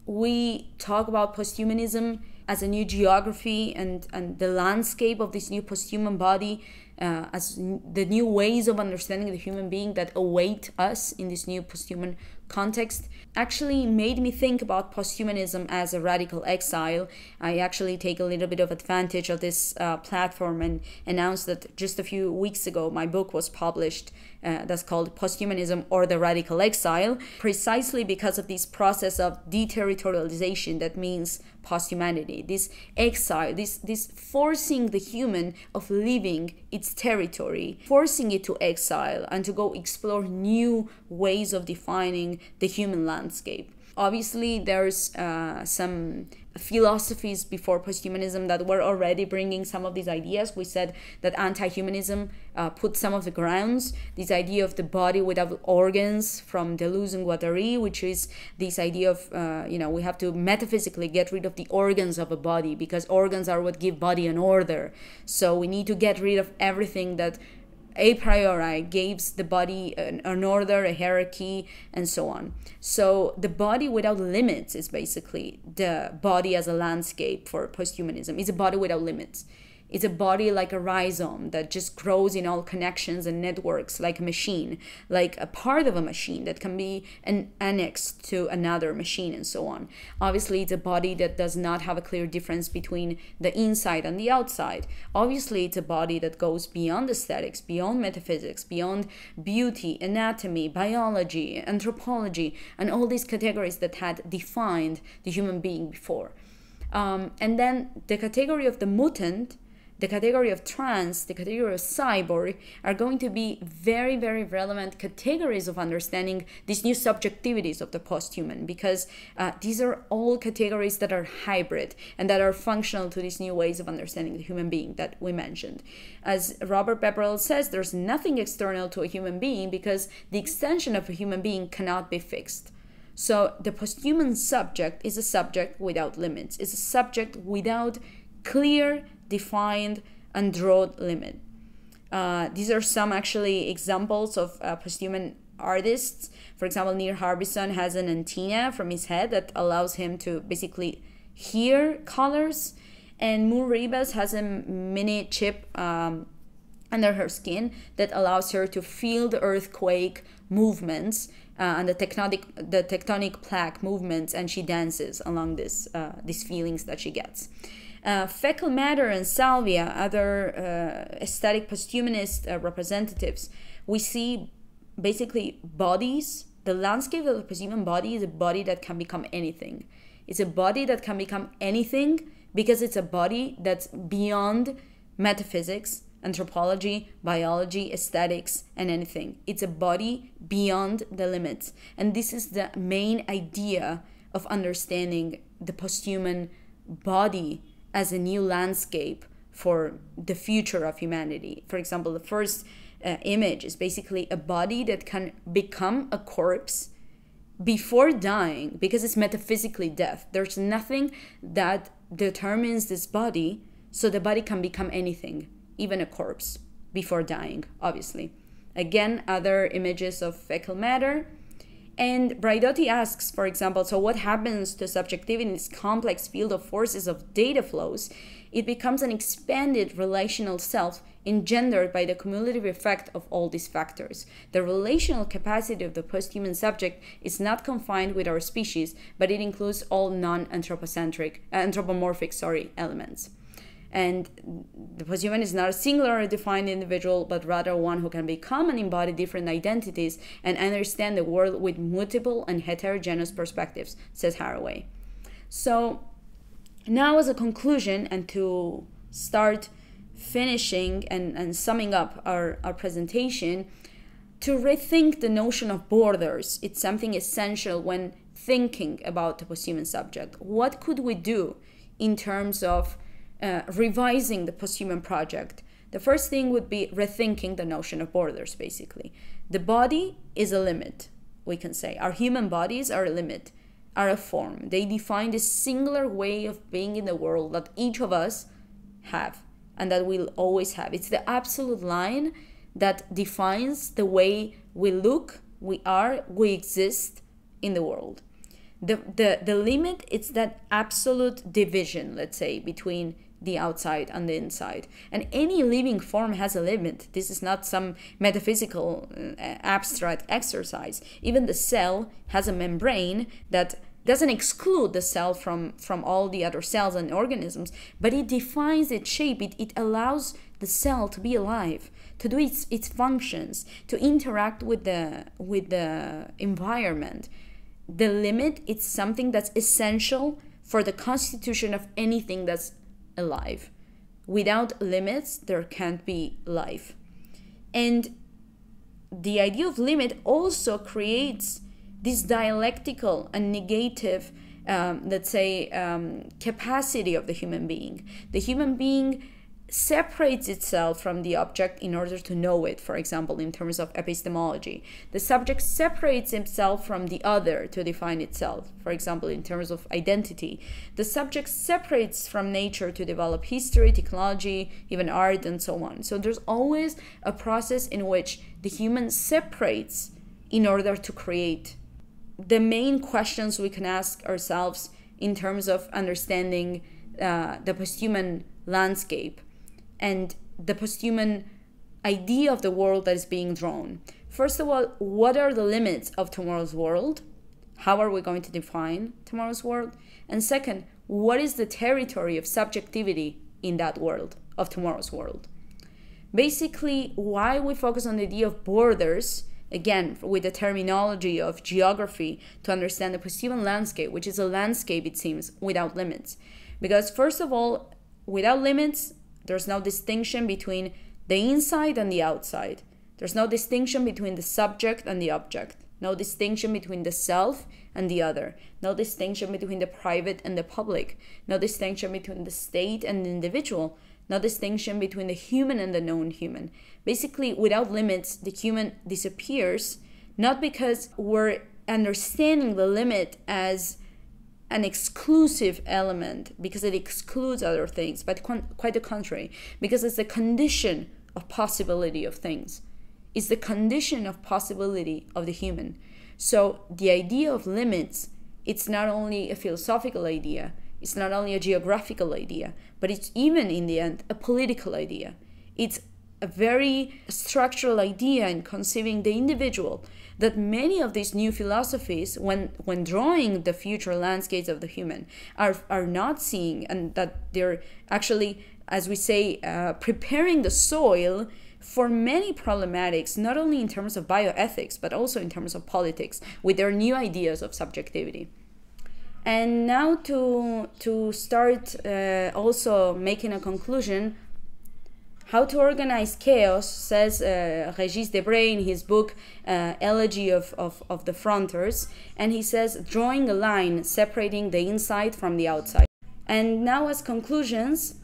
we talk about posthumanism as a new geography and the landscape of this new posthuman body, as the new ways of understanding the human being that await us in this new posthuman context, actually made me think about posthumanism as a radical exile. I actually take a little bit of advantage of this platform and announced that just a few weeks ago my book was published that's called Posthumanism or the Radical Exile, precisely because of this process of deterritorialization that means posthumanity, this exile, this forcing the human of leaving its territory, forcing it to exile and to go explore new ways of defining the human landscape. Obviously, there's some philosophies before posthumanism that were already bringing some of these ideas. We said that anti-humanism put some of the grounds, this idea of the body without organs from Deleuze and Guattari, which is this idea of, we have to metaphysically get rid of the organs of a body because organs are what give body an order. So we need to get rid of everything that a priori gives the body an order, a hierarchy, and so on. So the body without limits is basically the body as a landscape for posthumanism. It's a body without limits. It's a body like a rhizome that just grows in all connections and networks, like a machine, like a part of a machine that can be an annex to another machine and so on. Obviously, it's a body that does not have a clear difference between the inside and the outside. Obviously, it's a body that goes beyond aesthetics, beyond metaphysics, beyond beauty, anatomy, biology, anthropology, and all these categories that had defined the human being before. And then the category of the mutant, the category of trans, the category of cyborg are going to be very, very relevant categories of understanding these new subjectivities of the post-human, because these are all categories that are hybrid and that are functional to these new ways of understanding the human being that we mentioned. As Robert Pepperell says, there's nothing external to a human being because the extension of a human being cannot be fixed. So the post-human subject is a subject without limits. It's a subject without clear, defined, and drawn limit. These are some actually examples of post-human artists. For example, Neil Harbison has an antenna from his head that allows him to basically hear colors. And Moon Ribas has a mini chip under her skin that allows her to feel the earthquake movements and the tectonic plaque movements, and she dances along these feelings that she gets. Fecal Matter and Salvia, other aesthetic posthumanist representatives, we see basically bodies. The landscape of the posthuman body is a body that can become anything. It's a body that can become anything because it's a body that's beyond metaphysics, anthropology, biology, aesthetics, and anything. It's a body beyond the limits. And this is the main idea of understanding the posthuman body as a new landscape for the future of humanity. For example, the first image is basically a body that can become a corpse before dying because it's metaphysically death. There's nothing that determines this body, so the body can become anything, even a corpse, before dying, obviously. Again, other images of fecal matter. And Braidotti asks, for example, so what happens to subjectivity in this complex field of forces of data flows? It becomes an expanded relational self engendered by the cumulative effect of all these factors. The relational capacity of the posthuman subject is not confined with our species, but it includes all non-anthropomorphic elements. And the posthuman is not a singular or defined individual, but rather one who can become and embody different identities and understand the world with multiple and heterogeneous perspectives, says Haraway. So now, as a conclusion, and to start finishing and summing up our presentation, to rethink the notion of borders, it's something essential when thinking about the posthuman subject. What could we do in terms of revising the posthuman project? The first thing would be rethinking the notion of borders, basically. The body is a limit, we can say. Our human bodies are a limit, are a form. They define this singular way of being in the world that each of us have and that we'll always have. It's the absolute line that defines the way we look, we are, we exist in the world. The limit, it's that absolute division, let's say, between the outside and the inside. And any living form has a limit. This is not some metaphysical abstract exercise. Even the cell has a membrane that doesn't exclude the cell from all the other cells and organisms, but it defines its shape. It allows the cell to be alive, to do its functions, to interact with the environment. The limit, it's something that's essential for the constitution of anything that's alive. Without limits, there can't be life. And the idea of limit also creates this dialectical and negative, capacity of the human being. The human being separates itself from the object in order to know it, for example, in terms of epistemology. The subject separates himself from the other to define itself, for example, in terms of identity. The subject separates from nature to develop history, technology, even art, and so on. So there's always a process in which the human separates in order to create. The main questions we can ask ourselves in terms of understanding the posthuman landscape and the posthuman idea of the world that is being drawn. First of all, what are the limits of tomorrow's world? How are we going to define tomorrow's world? And second, what is the territory of subjectivity in that world, of tomorrow's world? Basically, why we focus on the idea of borders, again, with the terminology of geography, to understand the posthuman landscape, which is a landscape, it seems, without limits. Because first of all, without limits, there's no distinction between the inside and the outside. There's no distinction between the subject and the object. No distinction between the self and the other. No distinction between the private and the public. No distinction between the state and the individual. No distinction between the human and the non-human. Basically, without limits, the human disappears, not because we're understanding the limit as an exclusive element, because it excludes other things, but quite the contrary, because it's the condition of possibility of things. It's the condition of possibility of the human. So the idea of limits, it's not only a philosophical idea, it's not only a geographical idea, but it's even in the end a political idea. It's a very structural idea in conceiving the individual that many of these new philosophies, when drawing the future landscapes of the human, are not seeing, and that they're actually, as we say, preparing the soil for many problematics, not only in terms of bioethics, but also in terms of politics, with their new ideas of subjectivity. And now to start also making a conclusion, how to organize chaos, says Regis Debray in his book Elegy of the Fronters, and he says, drawing a line separating the inside from the outside. And now as conclusions,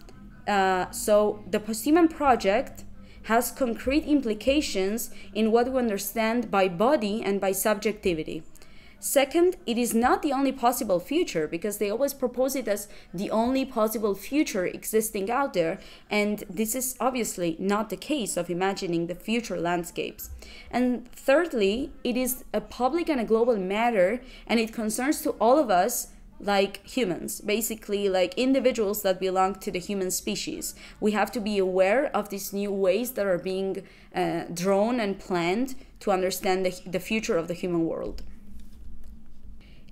so the posthuman project has concrete implications in what we understand by body and by subjectivity. Second, it is not the only possible future, because they always propose it as the only possible future existing out there, and this is obviously not the case of imagining the future landscapes. And thirdly, it is a public and a global matter, and it concerns to all of us like humans, basically like individuals that belong to the human species. We have to be aware of these new ways that are being drawn and planned to understand the future of the human world.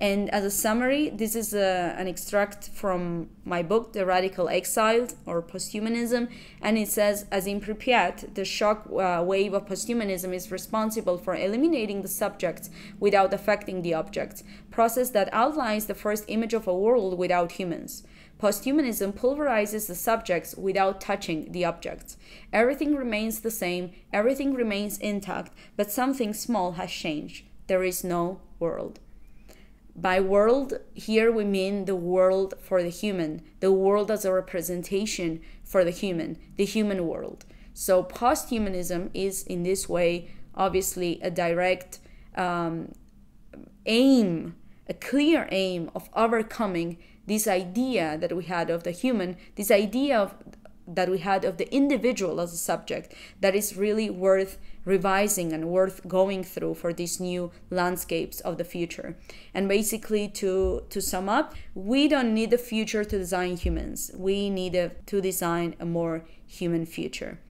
And as a summary, this is an extract from my book, The Radical Exiled, or Posthumanism, and it says, as in Pripyat, the shock wave of posthumanism is responsible for eliminating the subjects without affecting the objects, process that outlines the first image of a world without humans. Posthumanism pulverizes the subjects without touching the objects. Everything remains the same, everything remains intact, but something small has changed. There is no world. By world, here we mean the world for the human, the world as a representation for the human world. So posthumanism is in this way obviously a direct aim, a clear aim of overcoming this idea that we had of the human, this idea that we had of the individual as a subject that is really worth revising and worth going through for these new landscapes of the future. And basically, to sum up, we don't need the future to design humans. We need to design a more human future.